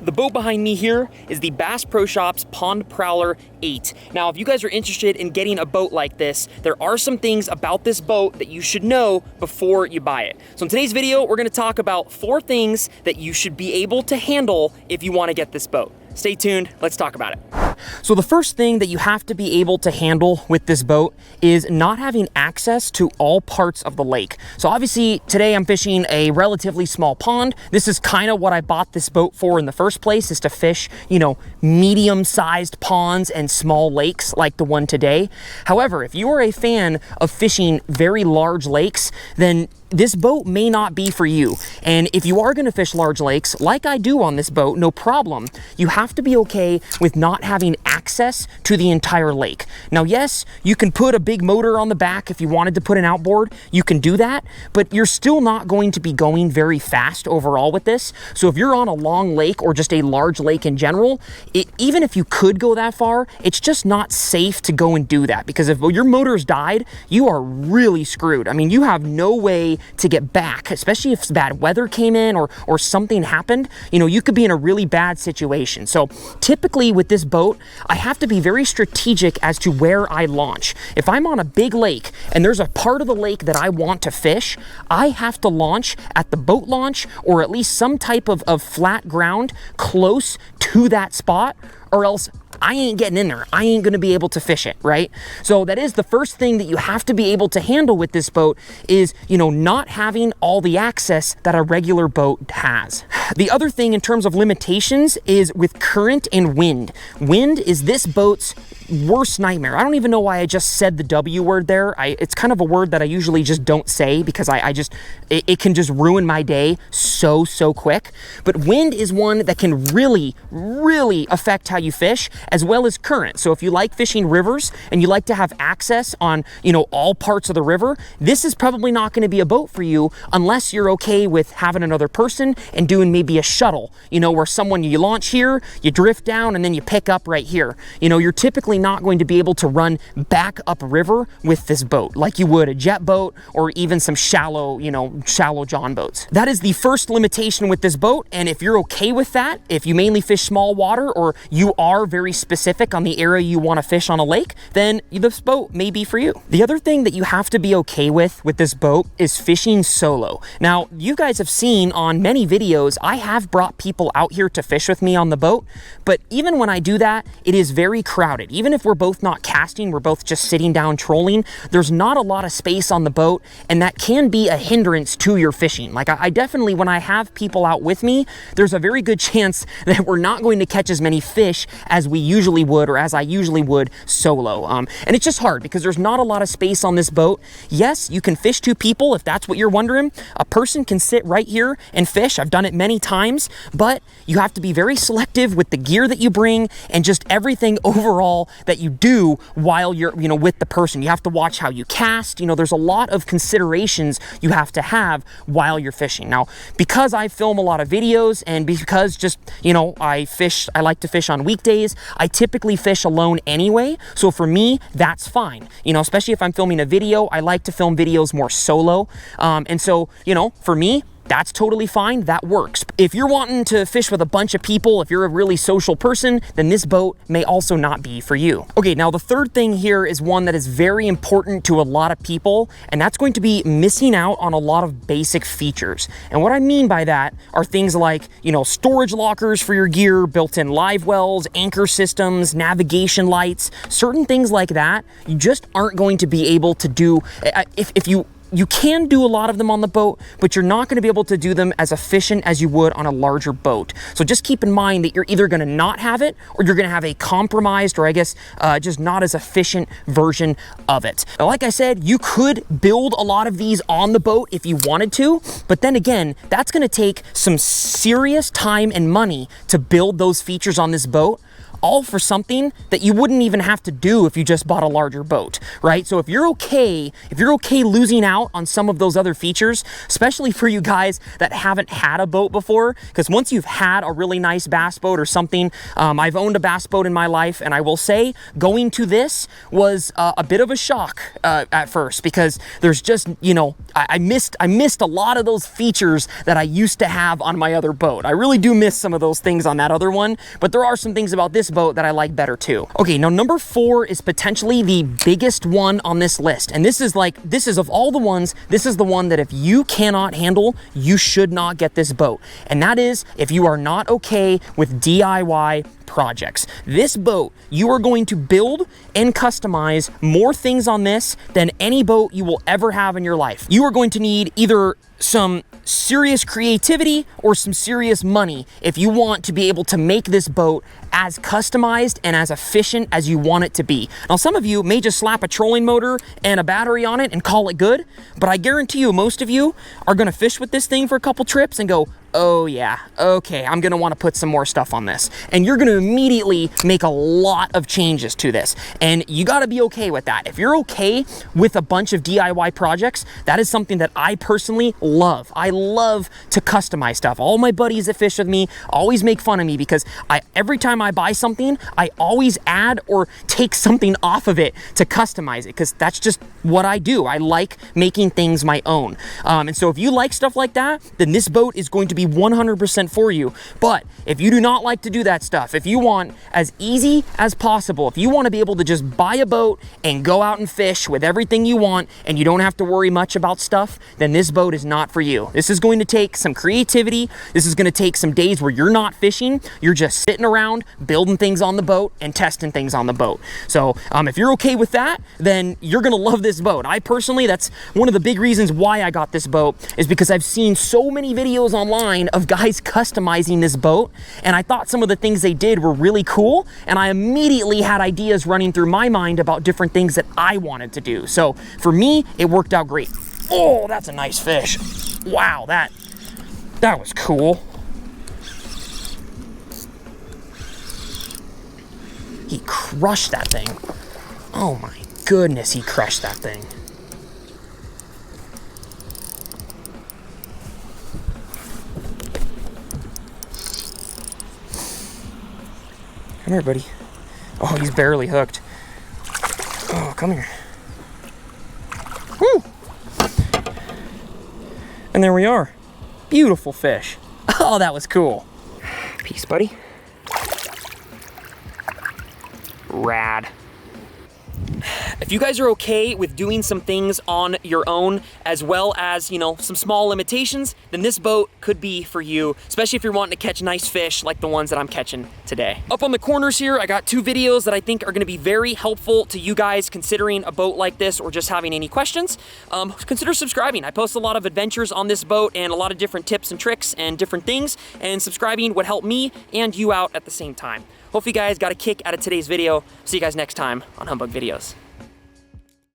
The boat behind me here is the Bass Pro Shops Pond Prowler 8. Now, if you guys are interested in getting a boat like this, there are some things about this boat that you should know before you buy it. So in today's video, we're gonna talk about 4 things that you should be able to handle if you wanna get this boat. Stay tuned, let's talk about it. So the first thing that you have to be able to handle with this boat is not having access to all parts of the lake. So obviously today I'm fishing a relatively small pond. This is kind of what I bought this boat for in the first place, is to fish, you know, medium-sized ponds and small lakes like the one today. However, if you are a fan of fishing very large lakes, then this boat may not be for you. And if you are going to fish large lakes, like I do on this boat, no problem, you have to be okay with not having access to the entire lake. Now, yes, you can put a big motor on the back if you wanted to put an outboard, you can do that, but you're still not going to be going very fast overall with this. So if you're on a long lake or just a large lake in general, even if you could go that far, it's just not safe to go and do that, because if your motor's died, you are really screwed. I mean, you have no way to get back, especially if bad weather came in or something happened. You know, you could be in a really bad situation. So typically with this boat, I have to be very strategic as to where I launch. If I'm on a big lake and there's a part of the lake that I want to fish, I have to launch at the boat launch, or at least some type of flat ground close to that spot, or else I ain't getting in there. I ain't gonna be able to fish it, right? So that is the first thing that you have to be able to handle with this boat is, you know, not having all the access that a regular boat has. The other thing in terms of limitations is with current and wind. Wind is this boat's worst nightmare. I don't even know why I just said the W word there. It's kind of a word that I usually just don't say, because it can just ruin my day so quick. But wind is one that can really affect how you fish, as well as current. So if you like fishing rivers and you like to have access on, you know, all parts of the river, this is probably not going to be a boat for you unless you're okay with having another person and doing maybe a shuttle, you know, where you launch here, you drift down, and then you pick up right here. You know, you're typically not going to be able to run back up river with this boat like you would a jet boat or even some shallow John boats. That is the first limitation with this boat. And if you're okay with that, if you mainly fish small water, or you are very specific on the area you want to fish on a lake, then this boat may be for you. The other thing that you have to be okay with this boat is fishing solo. Now, you guys have seen on many videos, I have brought people out here to fish with me on the boat, but even when I do that, it is very crowded. Even if we're both not casting, we're both just sitting down trolling, there's not a lot of space on the boat, and that can be a hindrance to your fishing. Like I definitely, when I have people out with me, there's a very good chance that we're not going to catch as many fish as we usually would, or as I usually would solo. And it's just hard because there's not a lot of space on this boat. Yes, you can fish 2 people if that's what you're wondering. A person can sit right here and fish. I've done it many times, but you have to be very selective with the gear that you bring and just everything overall that you do while you're, you know, with the person. You have to watch how you cast. You know, there's a lot of considerations you have to have while you're fishing. Now, because I film a lot of videos and because just, you know, I like to fish on weekdays, I typically fish alone anyway. So for me, that's fine. You know, especially if I'm filming a video, I like to film videos more solo. And so, you know, for me, that's totally fine, that works. If you're wanting to fish with a bunch of people, if you're a really social person, then this boat may also not be for you. Okay, now the third thing here is one that is very important to a lot of people, and that's going to be missing out on a lot of basic features. And what I mean by that are things like, you know, storage lockers for your gear, built-in live wells, anchor systems, navigation lights, certain things like that. You just aren't going to be able to do, if you can do a lot of them on the boat, but you're not going to be able to do them as efficient as you would on a larger boat. So just keep in mind that you're either going to not have it, or you're going to have a compromised, or I guess just not as efficient version of it. Now, like I said, you could build a lot of these on the boat if you wanted to, but then again, that's going to take some serious time and money to build those features on this boat, all for something that you wouldn't even have to do if you just bought a larger boat, right? So if you're okay losing out out on some of those other features, especially for you guys that haven't had a boat before, because once you've had a really nice bass boat or something, I've owned a bass boat in my life, and I will say going to this was a bit of a shock at first, because there's just, you know, I missed a lot of those features that I used to have on my other boat. I really do miss some of those things on that other one, but there are some things about this boat that I like better too. Okay, now number 4 is potentially the biggest one on this list, and this is of all the ones, this is the one that if you cannot handle, you should not get this boat, and that is if you are not okay with DIY projects. This boat, you are going to build and customize more things on this than any boat you will ever have in your life. You are going to need either some serious creativity or some serious money if you want to be able to make this boat as customized and as efficient as you want it to be. Now, some of you may just slap a trolling motor and a battery on it and call it good, but I guarantee you most of you are gonna fish with this thing for a couple trips and go, oh yeah, okay, I'm gonna wanna put some more stuff on this. And you're gonna immediately make a lot of changes to this. And you gotta be okay with that. If you're okay with a bunch of DIY projects, that is something that I personally love. I love to customize stuff. All my buddies that fish with me always make fun of me because every time I buy something, I always add or take something off of it to customize it, because that's just what I do. I like making things my own. And so if you like stuff like that, then this boat is going to be 100% for you. But if you do not like to do that stuff, if you want as easy as possible, if you want to be able to just buy a boat and go out and fish with everything you want and you don't have to worry much about stuff, then this boat is not for you. This is going to take some creativity. This is going to take some days where you're not fishing. You're just sitting around building things on the boat and testing things on the boat. So if you're okay with that, then you're going to love this boat. I personally, that's one of the big reasons why I got this boat, is because I've seen so many videos online of guys customizing this boat, and I thought some of the things they did were really cool, and I immediately had ideas running through my mind about different things that I wanted to do. So for me, it worked out great. Oh, that's a nice fish. Wow, that was cool. He crushed that thing. Oh my goodness, he crushed that thing. Come here, buddy. Oh, he's barely hooked. Oh, come here. Woo! And there we are. Beautiful fish. Oh, that was cool. Peace, buddy. Rad. If you guys are okay with doing some things on your own, as well as, you know, some small limitations, then this boat could be for you, especially if you're wanting to catch nice fish like the ones that I'm catching today. Up on the corners here, I got 2 videos that I think are gonna be very helpful to you guys considering a boat like this or just having any questions. Consider subscribing. I post a lot of adventures on this boat and a lot of different tips and tricks and different things, and subscribing would help me and you out at the same time. Hope you guys got a kick out of today's video. See you guys next time on Humbug Videos.